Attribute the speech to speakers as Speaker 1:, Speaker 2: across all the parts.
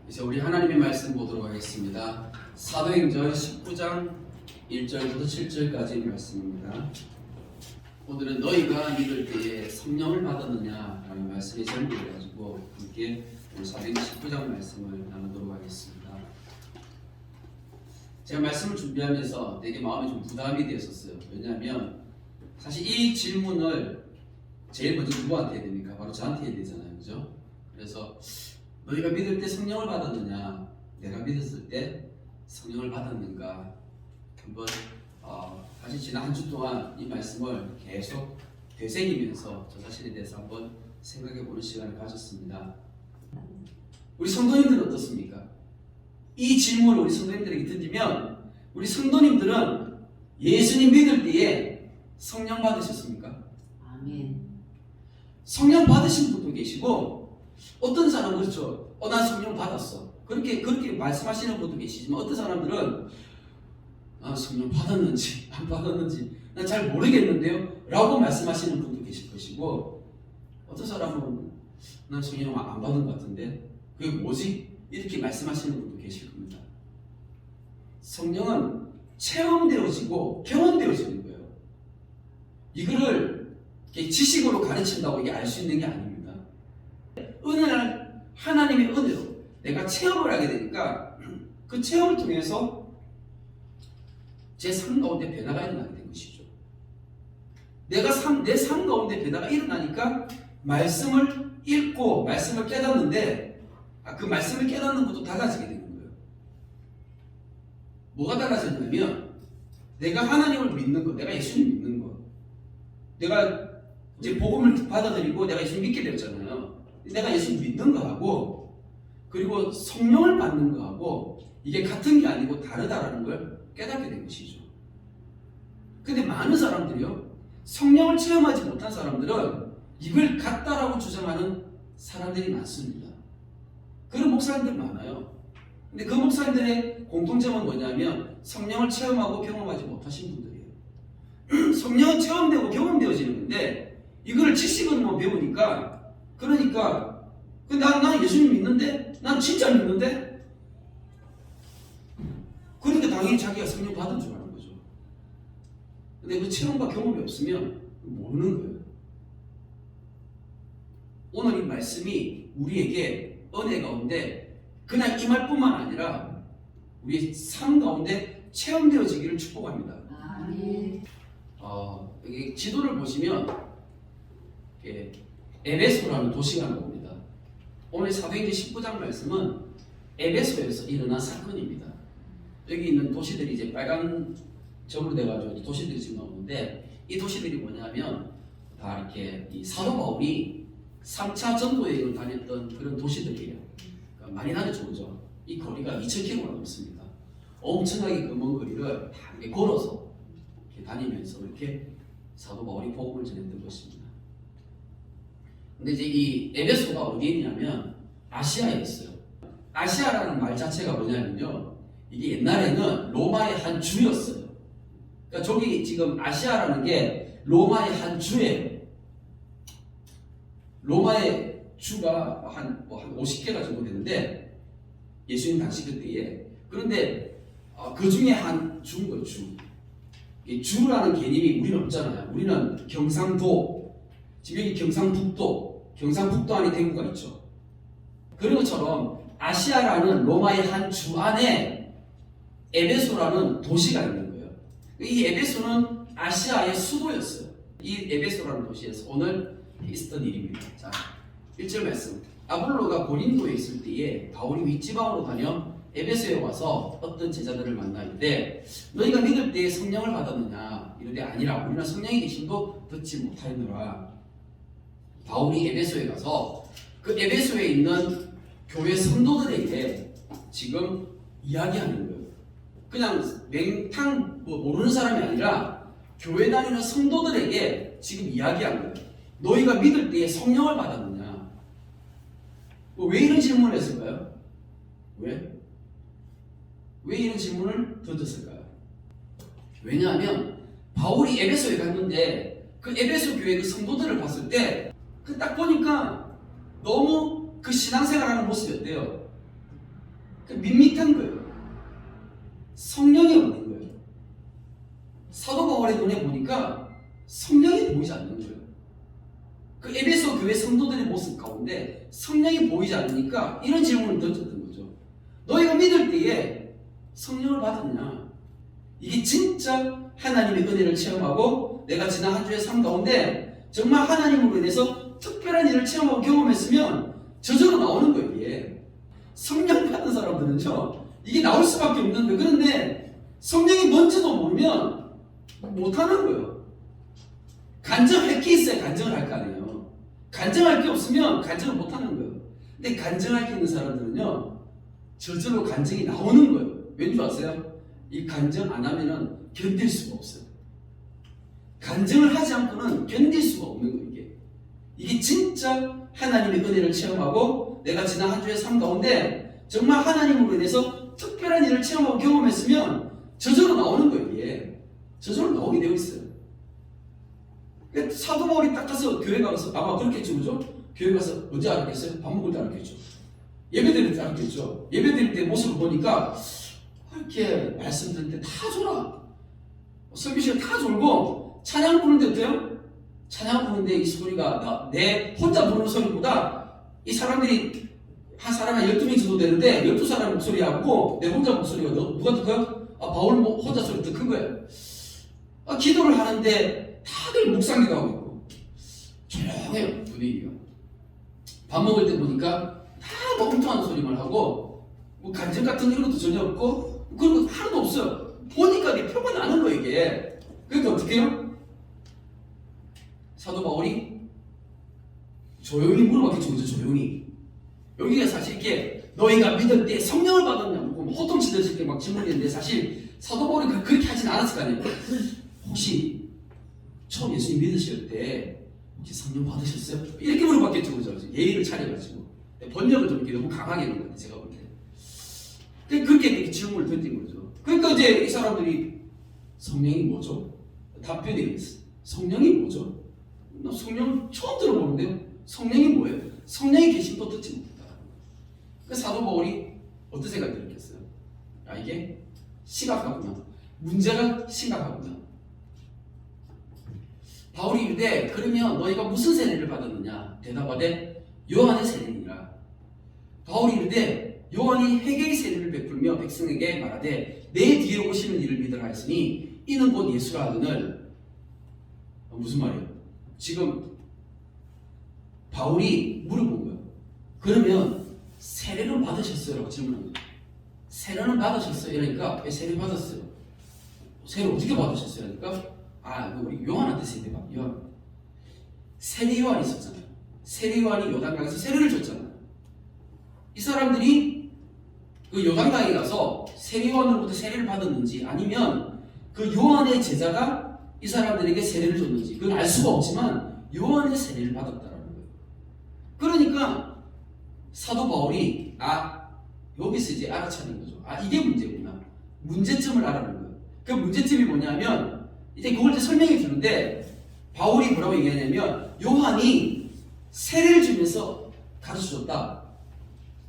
Speaker 1: 이제 우리 하나님의 말씀 보도록 하겠습니다. 사도행전 19장 1절부터 7절까지 말씀입니다. 오늘은 너희가 믿을 때에 성령을 받았느냐라는 말씀의 제목을 가지고 함께 오늘 사도행전 19장 말씀을 나누도록 하겠습니다. 제가 말씀을 준비하면서 되게 마음이 좀 부담이 되었었어요. 왜냐하면 사실 이 질문을 제일 먼저 누구한테 해야 됩니까? 바로 저한테 해야 되잖아요. 그죠? 그래서 너희가 믿을 때 성령을 받았느냐, 내가 믿었을 때 성령을 받았는가, 한번 사실 지난 한 주 동안 이 말씀을 계속 되새기면서 저 자신에 대해서 한번 생각해보는 시간을 가졌습니다. 우리 성도님들은 어떻습니까? 이 질문을 우리 성도님들에게 던지면 우리 성도님들은 예수님 믿을 때에 성령 받으셨습니까?
Speaker 2: 아멘.
Speaker 1: 성령 받으신 분도 계시고 어떤 사람은 그렇죠. 난 성령 받았어. 그렇게 말씀하시는 분도 계시지만 어떤 사람들은 성령 받았는지 안 받았는지 난 잘 모르겠는데요 라고 말씀하시는 분도 계실 것이고, 어떤 사람은 난 성령 안 받은 것 같은데 그게 뭐지? 이렇게 말씀하시는 분도 계실 겁니다. 성령은 체험되어지고 경험되어지는 거예요. 이거를 지식으로 가르친다고 이게 알 수 있는 게 아닙니다. 은혜는 하나님의 은혜로 내가 체험을 하게 되니까 그 체험을 통해서 제 삶 가운데 변화가 일어나게 된 것이죠. 내 삶 가운데 변화가 일어나니까 말씀을 읽고 말씀을 깨닫는데 그 말씀을 깨닫는 것도 달라지게 되는 거예요. 뭐가 달라졌냐면 내가 하나님을 믿는 것, 내가 예수님 믿는 것, 내가 이제 복음을 받아들이고 내가 예수님 믿게 되었잖아요. 내가 예수님 믿는 거하고 그리고 성령을 받는 거하고 이게 같은 게 아니고 다르다라는 걸 깨닫게 된 것이죠. 근데 많은 사람들이요, 성령을 체험하지 못한 사람들은 이걸 같다라고 주장하는 사람들이 많습니다. 그런 목사님들 많아요. 근데 그 목사님들의 공통점은 뭐냐면 성령을 체험하고 경험하지 못하신 분들이에요. 성령은 체험되고 경험되어지는 건데 이걸 지식으로만 배우니까, 그러니까 난 예수님 믿는데, 난 진짜 믿는데, 그러니까 당연히 자기가 성령 받은 줄 아는 거죠. 근데 그 체험과 경험이 없으면 모르는 거예요. 오늘 이 말씀이 우리에게 은혜 가운데 그냥 임할 뿐만 아니라 우리의 삶 가운데 체험되어지기를 축복합니다.
Speaker 2: 아멘.
Speaker 1: 여기 지도를 보시면 에베소라는 도시가 나옵니다. 오늘 사도행전 19장 말씀은 에베소에서 일어난 사건입니다. 여기 있는 도시들이 이제 빨간 점으로 돼가지고 도시들이 지금 나오는데, 이 도시들이 뭐냐면 다 이렇게 이 사도 바울이 3차 전도 여행을 다녔던 그런 도시들이에요. 그러니까 많이 다녔죠, 그죠? 이 거리가 2,000km가 넘습니다. 엄청나게 그 먼 거리를 다 이렇게 걸어서 이렇게 다니면서 이렇게 사도 바울이 복음을 전했던 것입니다. 근데 이제 이 에베소가 어디에 있냐면 아시아에 있어요. 아시아라는 말 자체가 뭐냐면요, 이게 옛날에는 로마의 한 주였어요. 그러니까 저기 지금 아시아라는 게 로마의 한 주예요. 로마의 주가 한 50개가 정도 되는데 예수님 당시 그때에, 그런데 그 중에 한 주인 거예요. 이 주라는 개념이 우리는 없잖아요. 우리는 경상도, 지금 여기 경상북도 안에 대구가 있죠. 그런 것처럼 아시아라는 로마의 한 주 안에 에베소라는 도시가 있는 거예요. 이 에베소는 아시아의 수도였어요. 이 에베소라는 도시에서 오늘 있었던 일입니다. 자, 1절 말씀. 아볼로가 고린도에 있을 때에 바울이 윗지방으로 다녀 에베소에 와서 어떤 제자들을 만나 이르되 너희가 믿을 때에 성령을 받았느냐 이르되 아니라 우리는 성령이 계심도 듣지 못하였노라. 바울이 에베소에 가서 그 에베소에 있는 교회 성도들에게 지금 이야기하는 거예요. 그냥 맹탕 모르는 사람이 아니라 교회 다니는 성도들에게 지금 이야기하는 거예요. 너희가 믿을 때에 성령을 받았느냐? 왜 이런 질문을 했을까요? 왜 이런 질문을 던졌을까요? 왜냐하면 바울이 에베소에 갔는데 그 에베소 교회 그 성도들을 봤을 때 그 딱 보니까 너무 그 신앙생활하는 모습이 어때요? 밋밋한 거예요. 성령이 없는 거예요. 사도 바울의 눈에 보니까 성령이 보이지 않는 거예요. 그 에베소 교회 성도들의 모습 가운데 성령이 보이지 않으니까 이런 질문을 던졌던 거죠. 너희가 믿을 때에 성령을 받았냐? 이게 진짜 하나님의 은혜를 체험하고 내가 지난 한 주의 삶 가운데 정말 하나님으로 인해서 특별한 일을 체험하고 경험했으면 저절로 나오는 거예요. 이게 성령 받은 사람들은요 이게 나올 수밖에 없는 거예요. 그런데 성령이 뭔지도 모르면 못하는 거예요. 간증할 게 있어야 간증을 할 거 아니에요. 간증할 게 없으면 간증을 못하는 거예요. 근데 간증할 게 있는 사람들은요 저절로 간증이 나오는 거예요. 왠지 아세요? 이 간증 안 하면은 견딜 수가 없어요. 간증을 하지 않고는 견딜 수가 없는 거예요. 이게 진짜 하나님의 은혜를 체험하고 내가 지난 한 주의 삶 가운데 정말 하나님으로 인해서 특별한 일을 체험하고 경험했으면 저절로 나오는 거예요. 이게 저절로 나오게 되어 있어요. 사도 바울이 딱 가서 교회 가서 아마 그렇겠죠, 그죠? 교회 가서 언제 알았겠어요? 밥 먹을 때 알았겠죠. 예배 드릴 때 알았겠죠. 예배 드릴 때 모습을 보니까 이렇게 말씀 들을 때 다 졸아. 설교 시간 다 졸고 찬양 부르는데 어때요? 찬양 부르는데 이 소리가 내 혼자 부르는 소리보다 이 사람들이 한 사람이 12명이 정도 되는데 12사람 목소리하고 내 혼자 목소리가 누가 더 커요? 바울 혼자 소리 더 큰 거예요. 기도를 하는데 다들 묵상기도 하고 있고 조용해요. 분위기가. 밥 먹을 때 보니까 다 엉뚱한 소리만 하고 뭐 간증 같은 이런 것도 전혀 없고 그런 거 하나도 없어요. 보니까 내 표가 나는 거예요. 이게. 그러니까 어떻게 해요? 사도 바울이 조용히 물어봤겠죠. 그죠? 조용히. 여기가 사실 이렇게 너희가 믿을 때 성령을 받았냐고 호통치듯이 막 질문했는데 사실 사도 바울이 그렇게 하진 않았을 거 아니에요. 혹시 처음 예수님 믿으실 때 혹시 성령 받으셨어요? 이렇게 물어봤겠죠. 그죠? 예의를 차려가지고 번역을 좀 이렇게 너무 강하게 했는 것 같아요. 제가 볼 때. 그렇게 이렇게 질문을 던진 거죠. 그러니까 이제 이 사람들이 성령이 뭐죠? 답변이 있어요. 성령이 뭐죠? 나 성령 처음 들어보는데요. 성령이 뭐예요? 성령이 계신 또 듣지 못했다. 그 사도 바울이 어떤 생각이 들었겠어요? 이게 심각하구나. 문제가 심각하구나. 바울이 이르되 그러면 너희가 무슨 세례를 받았느냐? 대답하되 요한의 세례니라. 바울이 이르되 요한이 회개의 세례를 베풀며 백성에게 말하되 내 뒤에 오시는 이를 믿으라 하였으니 이는 곧 예수라 하거늘. 무슨 말이에요? 지금 바울이 물어본 거예요. 그러면 세례는 받으셨어요? 라고 질문한 거예요. 세례는 받으셨어요? 이러니까 세례 받았어요. 세례 어떻게 받으셨어요? 그러니까 우리 요한한테 세례 받. 요한. 세례 요한이 있었잖아요. 세례 요한이 요단강에서 세례를 줬잖아요. 이 사람들이 그 요단강에 가서 세례 요한으로부터 세례를 받았는지 아니면 그 요한의 제자가 이 사람들에게 세례를 줬는지 그건 알 수가 없지만 요한의 세례를 받았다라는 거예요. 그러니까 사도 바울이 여기서 이제 알아차린 거죠. 이게 문제구나. 문제점을 알아낸 거예요. 그 문제점이 뭐냐면 이제 그걸 이제 설명해 주는데 바울이 뭐라고 얘기하냐면 요한이 세례를 주면서 가르쳐줬다.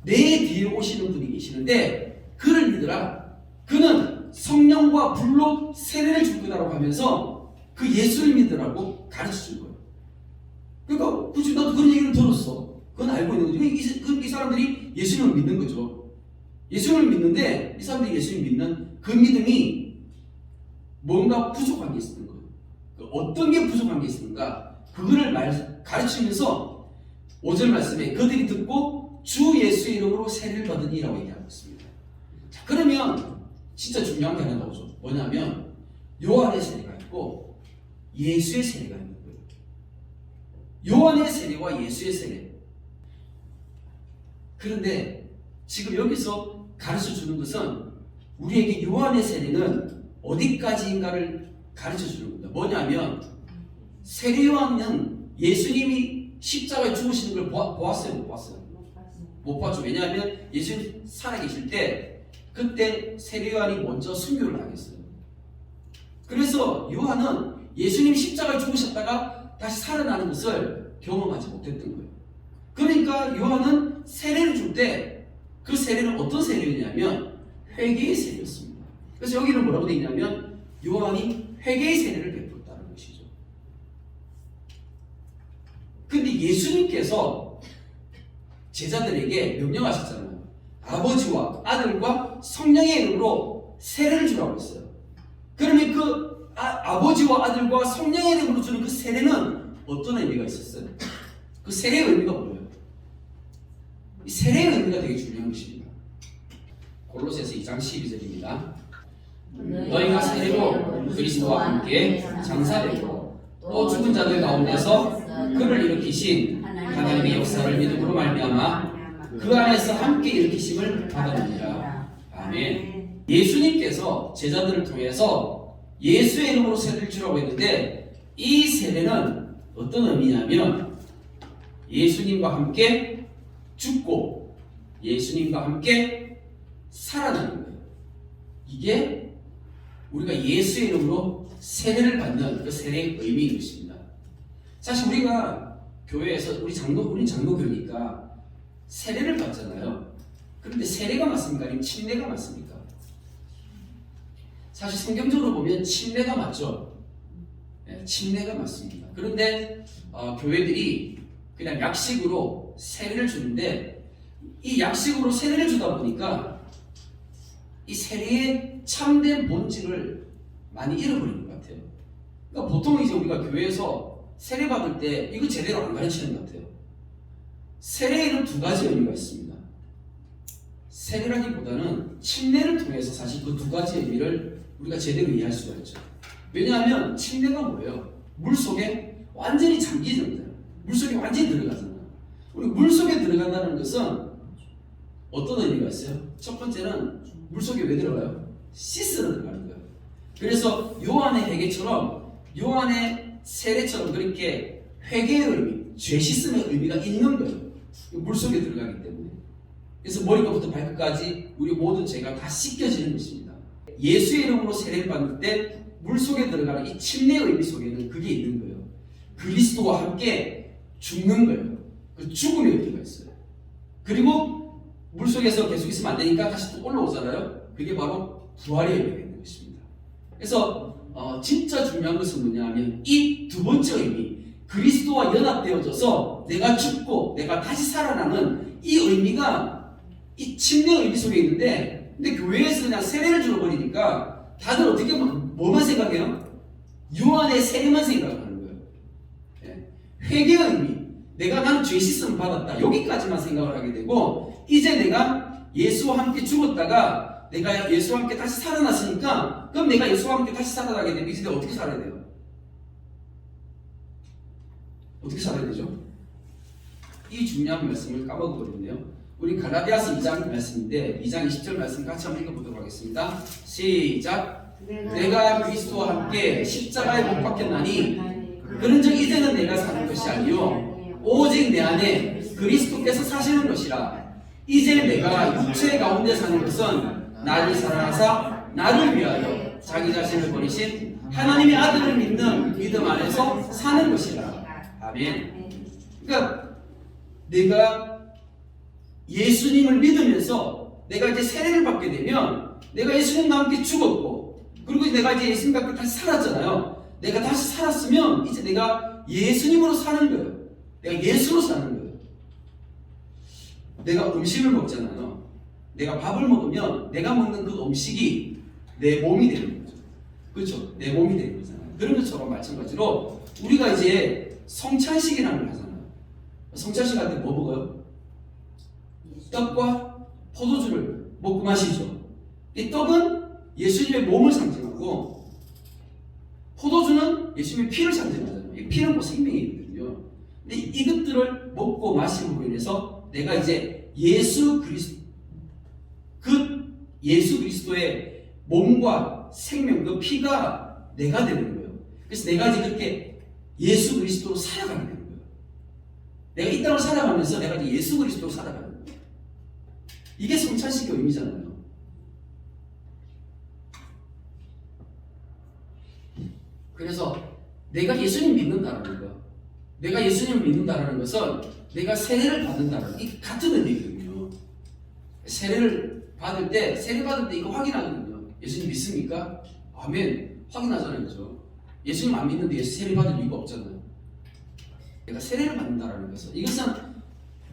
Speaker 1: 내 뒤에 오시는 분이 계시는데 그를 믿으라. 그는 성령과 불로 세례를 줄 거다라고 하면서 그 예수를 믿으라고 가르쳐준 거예요. 그러니까 굳이 나도 그런 얘기를 들었어. 그건 알고 있는 거죠. 이 사람들이 예수님을 믿는 거죠. 예수님을 믿는데 이 사람들이 예수님을 믿는 그 믿음이 뭔가 부족한 게 있는 거예요. 어떤 게 부족한 게 있는가? 그거를 가르치면서 5절 말씀에 그들이 듣고 주 예수의 이름으로 세례를 받으니라고 얘기하고 있습니다. 자, 그러면 진짜 중요한 게 하나 나오죠. 뭐냐면 요한의 세례가 있고 예수의 세례가 있는 거예요. 요한의 세례와 예수의 세례. 그런데 지금 여기서 가르쳐 주는 것은 우리에게 요한의 세례는 어디까지인가를 가르쳐 주는 겁니다. 뭐냐면 세례 요한은 예수님이 십자가에 죽으시는 걸 보았어요? 못 봤어요? 못 봤죠. 왜냐하면 예수님 살아계실 때 그때 세례 요한이 먼저 순교를 당했어요. 그래서 요한은 예수님이 십자가에 죽으셨다가 다시 살아나는 것을 경험하지 못했던 거예요. 그러니까 요한은 세례를 줄 때 그 세례는 어떤 세례였냐면 회개의 세례였습니다. 그래서 여기는 뭐라고 되어 있냐면 요한이 회개의 세례를 베풀었다는 것이죠. 근데 예수님께서 제자들에게 명령하셨잖아요. 아버지와 아들과 성령의 이름으로 세례를 주라고 했어요. 그러면 그 아버지와 아들과 성령의 이름으로 주는 그 세례는 어떤 의미가 있었어요? 그 세례의 의미가 뭐예요? 이 세례의 의미가 되게 중요한 것입니다. 골로새서 2장 12절입니다. 너희가 세례로 그리스도와 함께 장사되고 또 죽은 자들 가운데서 그를 일으키신 하나님의 역사를 믿음으로 말미암아 그 안에서 함께 일으키심을 받았느니라. 아멘. 예수님께서 제자들을 통해서 예수의 이름으로 세례를 주라고 했는데 이 세례는 어떤 의미냐면 예수님과 함께 죽고 예수님과 함께 살아나는 거예요. 이게 우리가 예수의 이름으로 세례를 받는 그 세례의 의미인 것입니다. 사실 우리가 교회에서 우리 장로교니까 세례를 받잖아요. 그런데 세례가 맞습니까? 아니면 침례가 맞습니까? 사실 성경적으로 보면 침례가 맞죠. 네, 침례가 맞습니다. 그런데 교회들이 그냥 약식으로 세례를 주는데 이 약식으로 세례를 주다 보니까 이 세례의 참된 본질을 많이 잃어버리는 것 같아요. 그러니까 보통 이제 우리가 교회에서 세례 받을 때 이거 제대로 안 가르치는 것 같아요. 세례에는 두 가지 의미가 있습니다. 세례라기보다는 침례를 통해서 사실 그 두 가지 의미를 우리가 제대로 이해할 수가 있죠. 왜냐하면 침례가 뭐예요? 물속에 완전히 잠기잖아요. 물속에 완전히 들어가잖아요. 우리 물속에 들어간다는 것은 어떤 의미가 있어요? 첫 번째는 물속에 왜 들어가요? 씻으러 들어가는 거예요. 그래서 요한의 회개처럼 요한의 세례처럼 그렇게 회개의 의미, 죄 씻음의 의미가 있는 거예요. 물속에 들어가기 때문에. 그래서 머리부터 발끝까지 우리 모든 죄가 다 씻겨지는 것입니다. 예수의 이름으로 세례를 받을 때 물속에 들어가는 이 침례의 의미 속에는 그게 있는 거예요. 그리스도와 함께 죽는 거예요. 그 죽음의 의미가 있어요. 그리고 물속에서 계속 있으면 안 되니까 다시 또 올라오잖아요. 그게 바로 부활의 의미가 있는 것입니다. 그래서 진짜 중요한 것은 뭐냐 하면 이 두 번째 의미, 그리스도와 연합되어져서 내가 죽고 내가 다시 살아나는 이 의미가 이 침례의 의미 속에 있는데, 근데 교회에서 그냥 세례를 줄어버리니까 다들 어떻게 보면 뭐만 생각해요? 요한의 세례만 생각하는 거예요. 네. 회개의 의미, 나는 죄 씻음을 받았다, 여기까지만 생각을 하게 되고, 이제 내가 예수와 함께 죽었다가 내가 예수와 함께 다시 살아났으니까 그럼 내가 예수와 함께 다시 살아나게 되면 이제 내가 어떻게 살아야 돼요? 어떻게 살아야 되죠? 이 중요한 말씀을 까먹어버렸네요. 우리 갈라디아서 2장 말씀인데 2장 20절 말씀 같이 한번 읽어보도록 하겠습니다. 시작. 내가 그리스도와 함께 십자가에 못 박혔나니 그런즉 이제는 내가 사는 것이 아니요 오직 내 안에 그리스도께서 사시는 것이라. 이제 내가 육체 가운데 사는 것은 나를 사랑하사 나를 위하여 자기 자신을 버리신 하나님의 아들을 믿는 믿음 안에서 사는 것이라. 아멘. 그러니까 내가 예수님을 믿으면서 내가 이제 세례를 받게 되면 내가 예수님과 함께 죽었고, 그리고 내가 이제 예수님과 함께 다시 살았잖아요. 내가 다시 살았으면 이제 내가 예수님으로 사는 거예요. 내가 예수로 사는 거예요. 내가 음식을 먹잖아요. 내가 밥을 먹으면 내가 먹는 그 음식이 내 몸이 되는 거죠. 그렇죠? 내 몸이 되는 거잖아요. 그런 것처럼 마찬가지로 우리가 이제 성찬식이라는 걸 하잖아요. 성찬식 할 때 뭐 먹어요? 떡과 포도주를 먹고 마시죠. 이 떡은 예수님의 몸을 상징하고 포도주는 예수님의 피를 상징하잖아요. 이 피는 뭐 생명이거든요. 근데 이것들을 먹고 마심으로 인해서 내가 이제 예수 그리스도의 몸과 생명, 그 피가 내가 되는 거예요. 그래서 내가 이제 그렇게 예수 그리스도로 살아가게 되는 거예요. 내가 이 땅을 살아가면서 내가 이제 예수 그리스도로 살아가는 거예요. 이게 성찬식의 의미잖아요. 그래서 내가 예수님 믿는다라는 거, 내가 예수님을 믿는다라는 것은 내가 세례를 받는다는 이 같은 의미거든요. 세례를 받을 때 이거 확인하거든요. 예수님 믿습니까? 아멘. 확인하잖아요. 그죠? 예수님 안 믿는데 예수 세례 받을 이유가 없잖아요. 내가 세례를 받는다라는 것은 이것은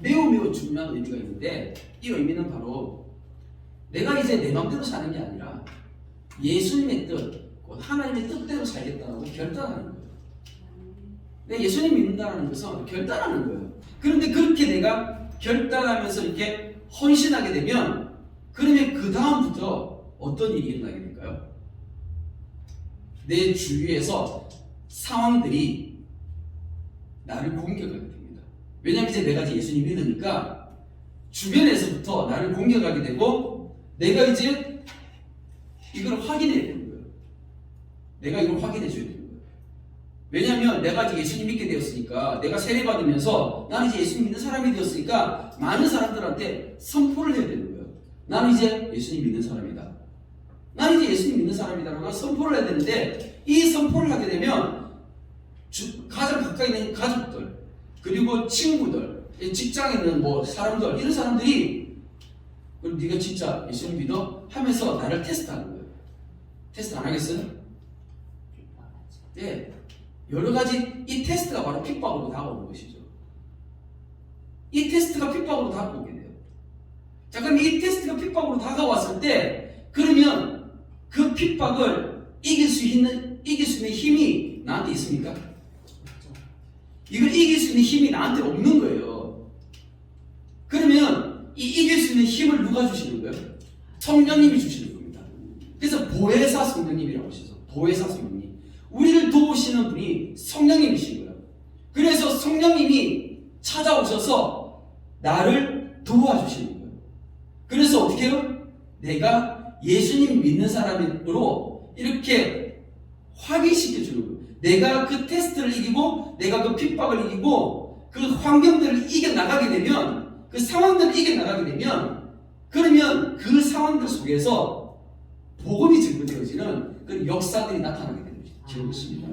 Speaker 1: 매우 중요한 의미가 있는데 이 의미는 바로 내가 이제 내 마음대로 사는 게 아니라 예수님의 뜻, 하나님의 뜻대로 살겠다고 결단하는 거예요. 내가 예수님 믿는다는 것은 결단하는 거예요. 그런데 그렇게 내가 결단하면서 이렇게 헌신하게 되면 그러면 그 다음부터 어떤 일이 일어나게 될까요? 내 주위에서 상황들이 나를 공격하게 됩니다. 왜냐하면 이제 내가 이제 예수님 믿으니까 주변에서부터 나를 공격하게 되고 내가 이제 이걸 확인해야 되는 거예요. 내가 이걸 확인해 줘야 되는 거예요. 왜냐하면 내가 이제 예수님 믿게 되었으니까 내가 세례 받으면서 나는 이제 예수님 믿는 사람이 되었으니까 많은 사람들한테 선포를 해야 되는 거예요. 나는 이제 예수님 믿는 사람이다. 나는 이제 예수님 믿는 사람이다라고 선포를 해야 되는데 이 선포를 하게 되면 가장 가까이 있는 가족들 그리고 친구들 직장에 있는 뭐 사람들 이런 사람들이 그럼 네가 진짜 예수님 믿어? 하면서 나를 테스트하는 거예요. 테스트 안 하겠어요? 네. 여러 가지 이 테스트가 바로 핍박으로 다가오는 것이죠. 이 테스트가 핍박으로 다가오게 돼요. 자, 그럼 이 테스트가 핍박으로 다가왔을 때 그러면 그 핍박을 이길 수 있는 힘이 나한테 있습니까? 이걸 이길 수 있는 힘이 나한테 없는 거예요. 그러면 이 이길 수 있는 힘을 누가 주시는 거예요? 성령님이 주시는 겁니다. 그래서 보혜사 성령님이라고 하시죠. 보혜사 성령님. 우리를 도우시는 분이 성령님이신 거예요. 그래서 성령님이 찾아오셔서 나를 도와주시는 거예요. 그래서 어떻게 해요? 내가 예수님 믿는 사람으로 이렇게 확인시켜주는 거예요. 내가 그 테스트를 이기고 내가 그 핍박을 이기고 그 환경들을 이겨나가게 되면 그 상황들을 이겨나가게 되면 그러면 그 상황들 속에서 복음이 증거되어지는 그런 역사들이 나타나게 되는 것입니다.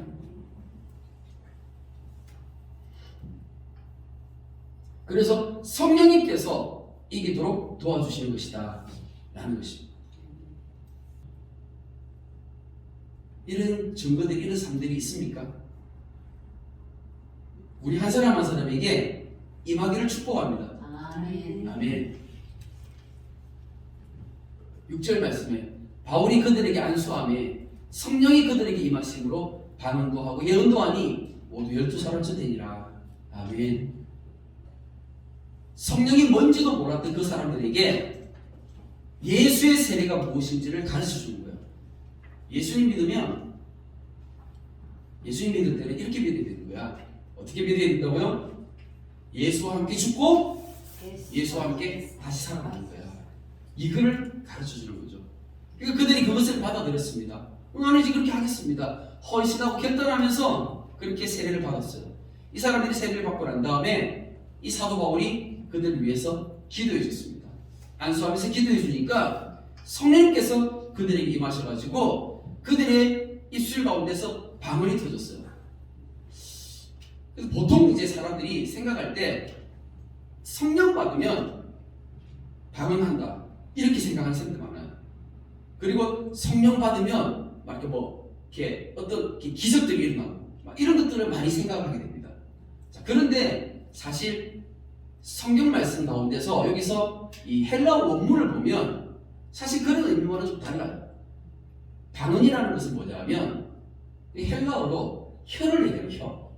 Speaker 1: 그래서 성령님께서 이기도록 도와주시는 것이다 라는 것입니다. 이런 증거들이 이런 삶들이 있습니까? 우리 한 사람 한 사람에게 임하기를 축복합니다.
Speaker 2: 아멘.
Speaker 1: 아멘. 6절 말씀에 바울이 그들에게 안수하며 성령이 그들에게 임하심으로 반응도 하고 예언도 하니 모두 12사람쯤 되니라. 아멘. 성령이 뭔지도 몰랐던 그 사람들에게 예수의 세례가 무엇인지를 가르쳐 주는 거예요. 예수님 믿으면 예수님 믿을 때는 이렇게 믿어야 되는 거야. 어떻게 믿어야 된다고요? 예수와 함께 죽고 예수와 함께 다시 살아나는 거야. 이걸 가르쳐 주는 거죠. 그러니까 그들이 그것을 받아들였습니다. 나는 이제 그렇게 하겠습니다. 헌신하고 결단하면서 그렇게 세례를 받았어요. 이 사람들이 세례를 받고 난 다음에 이 사도 바울이 그들을 위해서 기도해 줬습니다. 안수하면서 기도해 주니까 성령님께서 그들에게 임하셔가지고 그들의 입술 가운데서 방언이 터졌어요. 그래서 보통 이제 사람들이 생각할 때 성령 받으면 방언한다 이렇게 생각하는 사람들 많아요. 그리고 성령 받으면 막 이렇게 어떤 기적들이 일어나고 막 이런 것들을 많이 생각하게 됩니다. 자, 그런데 사실 성경 말씀 가운데서 여기서 이 헬라어 원문을 보면 사실 그런 의미와는 좀 달라요. 방언이라는 것은 뭐냐면 헬라어로 혀를 얘기해요. 혀.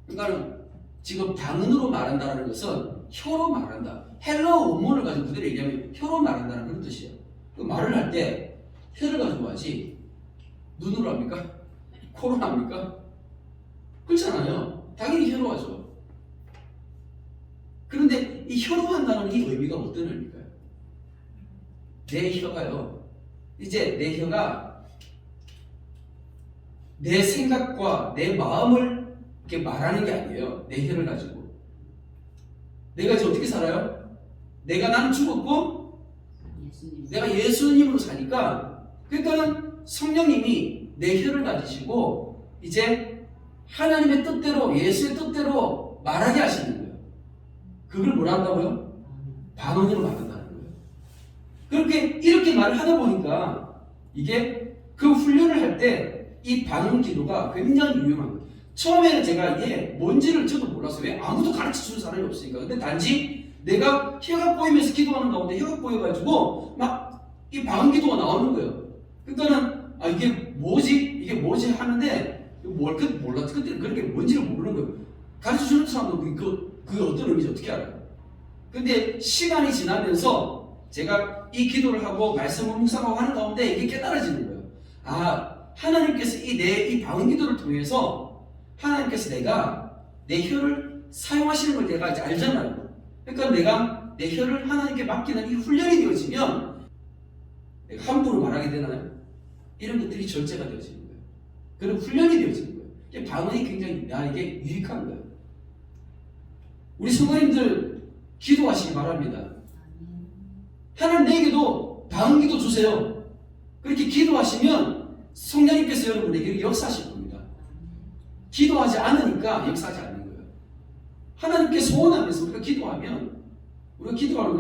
Speaker 1: 그러니까 지금 방언으로 말한다는 것은 혀로 말한다. 헬라어 원문을 가지고 그대로 얘기하면 혀로 말한다는 그런 뜻이에요. 그 말을 할 때 혀를 가지고 하지 눈으로 합니까? 코로 합니까? 그렇잖아요. 당연히 혀로 하죠. 그런데 이 혀로 한다는 이 의미가 어떤 의미일까요? 내 혀가요. 이제 내 혀가 내 생각과 내 마음을 이렇게 말하는 게 아니에요. 내 혀를 가지고. 내가 이제 어떻게 살아요? 나는 죽었고 내가 예수님으로 사니까 그러니까는 성령님이 내 혀를 가지시고 이제 하나님의 뜻대로 예수의 뜻대로 말하게 하시는 거예요. 그걸 뭐라 한다고요? 방언으로 말한다는 거예요. 그렇게 이렇게 말을 하다 보니까 이게 그 훈련을 할 때 이 반응 기도가 굉장히 유용한 거예요. 처음에는 제가 이게 뭔지를 저도 몰랐어요. 왜? 아무도 가르쳐 주는 사람이 없으니까. 근데 단지 내가 혀가 꼬이면서 기도하는 가운데 혀가 꼬여가지고 막 이 반응 기도가 나오는 거예요. 그러니까는 이게 뭐지 하는데 뭘 몰랐어. 그때 그렇게 뭔지를 모르는 거예요. 가르쳐 주는 사람도 그게 어떤 의미인지 어떻게 알아요? 근데 시간이 지나면서 제가 이 기도를 하고 말씀을 묵상하고 하는 가운데 이게 깨달아지는 거예요. 하나님께서 이 방언 기도를 통해서 하나님께서 내 혀를 사용하시는 걸 내가 이제 알잖아요. 그러니까 내가 내 혀를 하나님께 맡기는 이 훈련이 되어지면 내가 함부로 말하게 되나요? 이런 것들이 절제가 되어지는 거예요. 그런 훈련이 되어지는 거예요. 이게 방언이 굉장히 나에게 유익한 거예요. 우리 성도님들 기도하시기 바랍니다. 하나님 내게도 방언 기도 주세요. 그렇게 기도하시면 성령님께서 여러분에게 역사하실 겁니다. 기도하지 않으니까 역사하지 않는 거예요. 하나님께 소원하면서 우리가 기도하는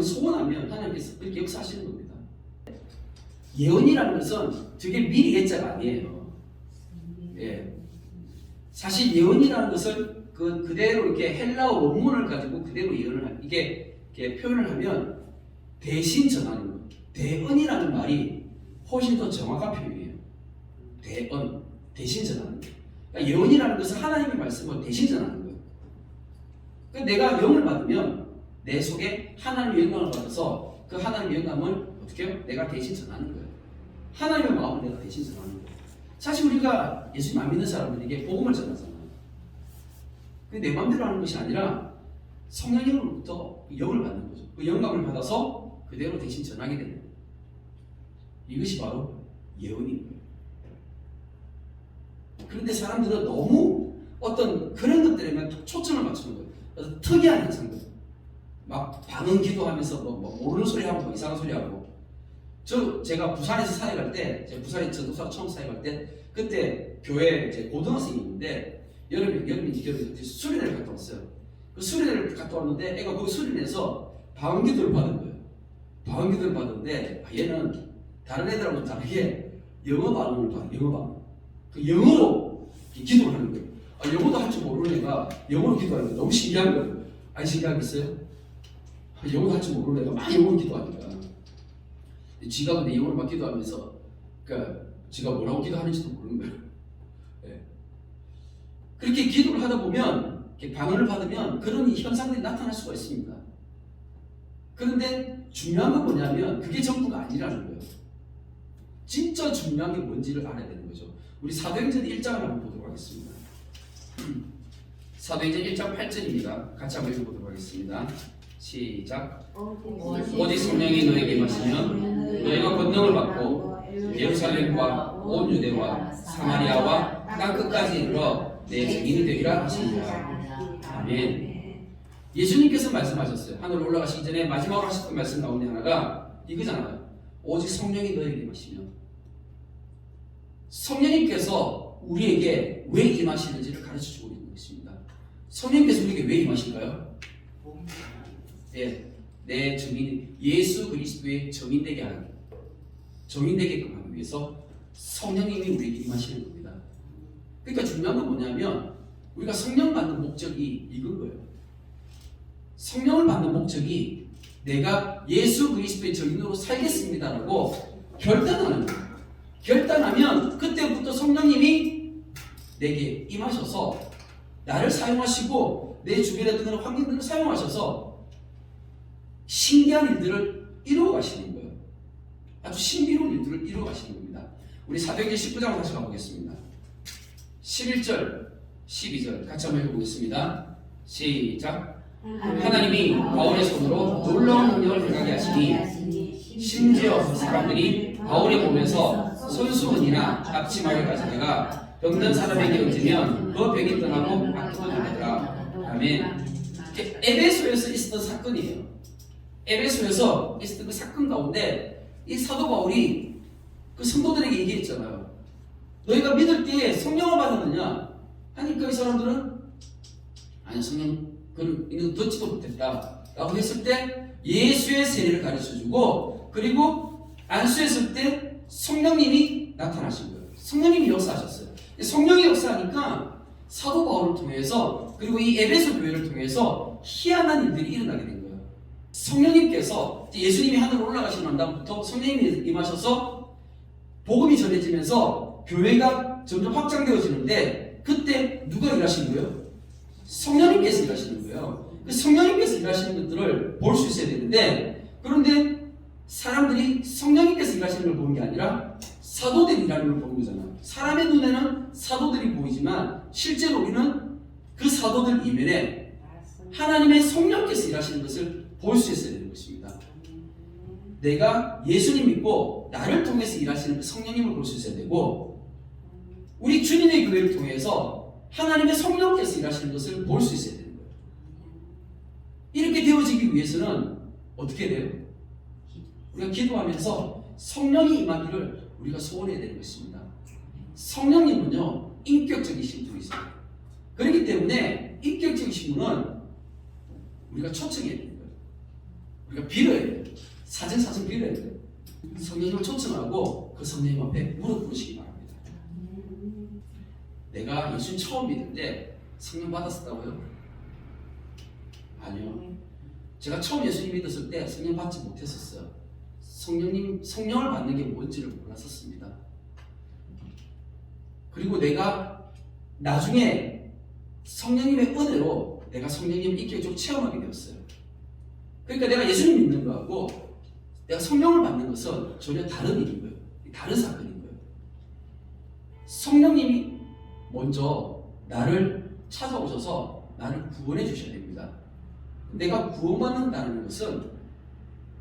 Speaker 1: 소원하면 하나님께서 그렇게 역사하시는 겁니다. 예언이라는 것은 저게 미리 예자가 아니에요. 예. 사실 예언이라는 것을 그대로 이렇게 헬라어 원문을 가지고 그대로 이게 표현을 하면 대신 전하는 것. 대언이라는 말이 훨씬 더 정확한 표현이에요. 대언, 대신 전하는 것. 그러니까 예언이라는 것은 하나님의 말씀을 대신 전하는 거예요. 그러니까 내가 영을 받으면 내 속에 하나님의 영광을 받아서 그 하나님의 영감을 어떻게 해요? 내가 대신 전하는 거예요. 하나님의 마음을 내가 대신 전하는 거예요. 사실 우리가 예수님 안 믿는 사람들에게 복음을 전하잖아요. 내 마음대로 하는 것이 아니라 성령님으로부터 영을 받는 거죠. 그 영감을 받아서 그대로 대신 전하게 되는 거예요. 이것이 바로 예언인 거예요. 그런데 사람들은 너무 어떤 그런 것들에만 초점을 맞추는 거예요. 그래서 특이한 현상들. 막 반응 기도하면서 뭐 모르는 소리 하고 이상한 소리 하고. 제가 부산에서 사역할 때, 제가 부산에 전도사 처음 사역할 때, 그때 교회 제 고등학생이 있는데 여름이 수련회를 갔다 왔어요. 그 수련회를 갔다 왔는데 애가 거기 수련회에서 방언 기도를 받은 거예요. 방언 기도를 받았는데 얘는 다른 애들하고 좀 다르게 영어 방언을 받아요. 영어 방언. 그 영어로 기도를 하는 거예요. 영어도 할 줄 모르는 애가 영어로 기도하는 거예요. 너무 신기한 거예요. 아니 신기하겠어요? 영어도 할 줄 모르는 애가 막 영어로 기도하니까. 지가 근데 영어를 막 기도하면서 그러니까 지가 뭐라고 기도하는지도 모르는 거예요. 네. 그렇게 기도를 하다 보면 방언을 받으면 그런 현상들이 나타날 수가 있습니다. 그런데 중요한 건 뭐냐면 그게 전부가 아니라는 거예요. 진짜 중요한 게 뭔지를 알아야 되는 거죠. 우리 사도행전 1장을 한번 보도록 하겠습니다. 사도행전 1장 8절입니다. 같이 한번 읽어보도록 하겠습니다. 시작. 오직 성령이 너에게 임하시면 너희가 권능을 받고 예루살렘과 온 유대와 사마리아와 땅 끝까지 이르러 내 증인이 되리라 하시니라. 아멘. 예수님께서 말씀하셨어요. 하늘로 올라가시기 전에 마지막으로 하셨던 말씀 가운데 하나가 이거잖아요. 오직 성령이 너에게 임하시면. 성령님께서 우리에게 왜 임하시는지를 가르쳐주고 있는 것입니다. 성령님께서 우리에게 왜 임하실까요? 내 증인, 예수 그리스도의 증인되게 하기, 증인되게끔 하기 위해서 성령님이 우리에게 임하시는 겁니다. 그러니까 중요한 건 뭐냐면 우리가 성령 받는 목적이 이건 거예요. 성령을 받는 목적이 내가 예수 그리스도의 증인으로 살겠습니다라고 결단하는 거예요. 결단하면 그때부터 성령님이 내게 임하셔서 나를 사용하시고 내 주변에 드는 환경들을 사용하셔서 신기한 일들을 이루어 가시는 거예요. 아주 신비로운 일들을 이루어 가시는 겁니다. 우리 사도행전 19장을 다시 가보겠습니다. 11절, 12절 같이 한번 읽어보겠습니다. 시작. 하나님이 바울의 손으로 놀라운 능력을 행하게 하시니 심지어 사람들이 바울이 보면서 손수건이나 앞치마를 가진 자가 병든 사람에게 얹으면 그 병이 떠나고 악기도 나더라. 아멘. 에베소에서 있었던 사건이에요. 에베소에서 있었던 그 사건 가운데 이 사도 바울이 그 성도들에게 얘기했잖아요. 너희가 믿을 때 성령을 받았느냐? 하니까 이 사람들은 아니 성령 이거 듣지도 못했다 라고 했을 때 예수의 세례를 가르쳐주고 그리고 안수했을 때 성령님이 나타나신 거예요. 성령님이 역사하셨어요. 성령이 역사하니까 사도 바울을 통해서 그리고 이 에베소 교회를 통해서 희한한 일들이 일어나게 된 거예요. 성령님께서 예수님이 하늘로 올라가신 다음부터 성령님이 임하셔서 복음이 전해지면서 교회가 점점 확장되어지는데 그때 누가 일하시는 거예요? 성령님께서 일하시는 거예요. 그 성령님께서 일하시는 것들을 볼 수 있어야 되는데 그런데 사람들이 성령님께서 일하시는 걸 보는 게 아니라 사도들이 일하는 걸 보는 거잖아요. 사람의 눈에는 사도들이 보이지만 실제로 우리는 그 사도들 이면에 하나님의 성령께서 일하시는 것을 볼 수 있어야 되는 것입니다. 내가 예수님 믿고 나를 통해서 일하시는 그 성령님을 볼 수 있어야 되고 우리 주님의 교회를 통해서 하나님의 성령께서 일하시는 것을 볼 수 있어야 되는 거예요. 이렇게 되어지기 위해서는 어떻게 돼요? 우리가 기도하면서 성령이 임하기를 우리가 소원해야 되는 것입니다. 성령님은요 인격적이신 분이세요. 그렇기 때문에 인격적이신 분은 우리가 초청해야 되는 거예요. 우리가 빌어야 돼요. 사정 빌어야 돼요. 성령님을 초청하고 그 성령님 앞에 무릎 꿇으시기 바랍니다. 내가 예수님 처음 믿을 때 성령 받았었다고요? 아니요. 제가 처음 예수님 믿었을 때 성령 받지 못했었어요. 성령을 받는 게 뭔지를 몰랐었습니다. 그리고 내가 나중에 성령님의 은혜로 내가 성령님을 인격적으로 체험하게 되었어요. 그러니까 내가 예수님 믿는 거하고 내가 성령을 받는 것은 전혀 다른 일인 거예요. 다른 사건인 거예요. 성령님이 먼저 나를 찾아오셔서 나를 구원해 주셔야 됩니다. 내가 구원받는다는 것은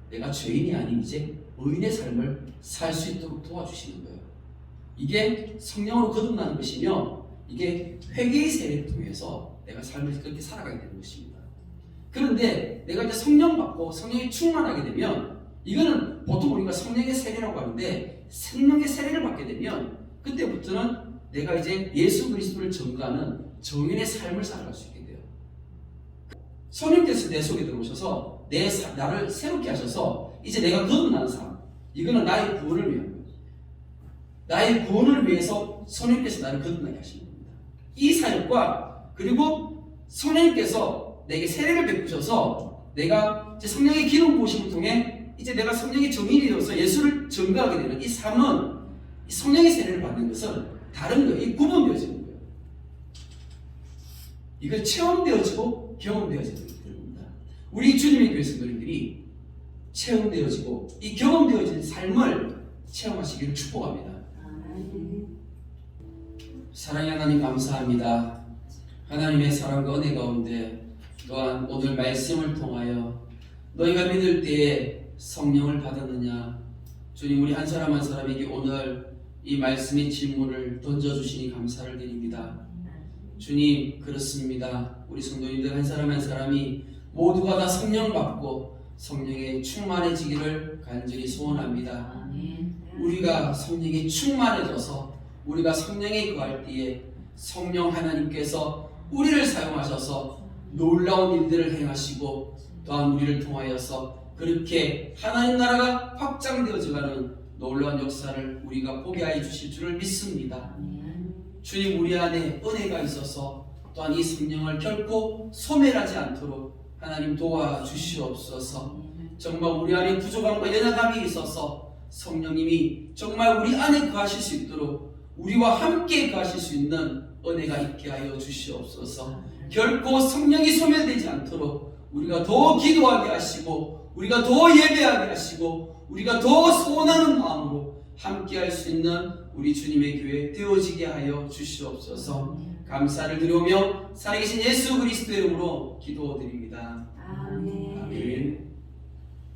Speaker 1: 내가 죄인이 아닌 이제 의인의 삶을 살 수 있도록 도와주시는 거예요. 이게 성령으로 거듭나는 것이며 이게 회개의 세례를 통해서 내가 삶을 그렇게 살아가게 되는 것입니다. 그런데 내가 이제 성령 받고 성령에 충만하게 되면 이거는 보통 우리가 성령의 세례라고 하는데 성령의 세례를 받게 되면 그때부터는 내가 이제 예수 그리스도를 전가하는 정인의 삶을 살아갈 수 있게 돼요. 성령께서 내 속에 들어오셔서 나를 새롭게 하셔서 이제 내가 거듭나는 삶, 이거는 나의 구원을 위한 거예요. 나의 구원을 위해서 성령께서 나를 거듭나게 하시는 겁니다. 이 사역과 그리고 성령께서 내게 세례를 베푸셔서 내가 이제 성령의 기름 부으심을 통해 이제 내가 성령의 정인이 되어서 예수를 전가하게 되는 이 삶은 이 성령의 세례를 받는 것은 다른 거예요. 이 구분되어지는 거예요. 이거 체험되어지고 경험되어지는 겁니다. 우리 주님의 교회 성도님들이 체험되어지고 이 경험되어진 삶을 체험하시기를 축복합니다. 사랑의 하나님 감사합니다. 하나님의 사랑과 은혜 가운데 또한 오늘 말씀을 통하여 너희가 믿을 때에 성령을 받았느냐, 주님 우리 한 사람 한 사람에게 오늘 이 말씀의 질문을 던져주시니 감사를 드립니다. 주님 그렇습니다. 우리 성도님들 한 사람 한 사람이 모두가 다 성령 받고 성령에 충만해지기를 간절히 소원합니다. 우리가 성령에 충만해져서 우리가 성령에 거할 때에 성령 하나님께서 우리를 사용하셔서 놀라운 일들을 행하시고 또한 우리를 통하여서 그렇게 하나님 나라가 확장되어져가는 놀라운 역사를 우리가 보게 하여 주실 줄을 믿습니다. 주님 우리 안에 은혜가 있어서 또한 이 성령을 결코 소멸하지 않도록 하나님 도와주시옵소서. 정말 우리 안에 부족함과 연약함이 있어서 성령님이 정말 우리 안에 거하실 수 있도록 우리와 함께 거하실 수 있는 은혜가 있게 하여 주시옵소서. 결코 성령이 소멸되지 않도록 우리가 더 기도하게 하시고 우리가 더 예배하게 하시고 우리가 더 소원하는 마음으로 함께 할 수 있는 우리 주님의 교회 되어지게 하여 주시옵소서. 감사를 드리며 살아계신 예수 그리스도의 이름으로 기도드립니다.
Speaker 2: 아멘.
Speaker 1: 아멘.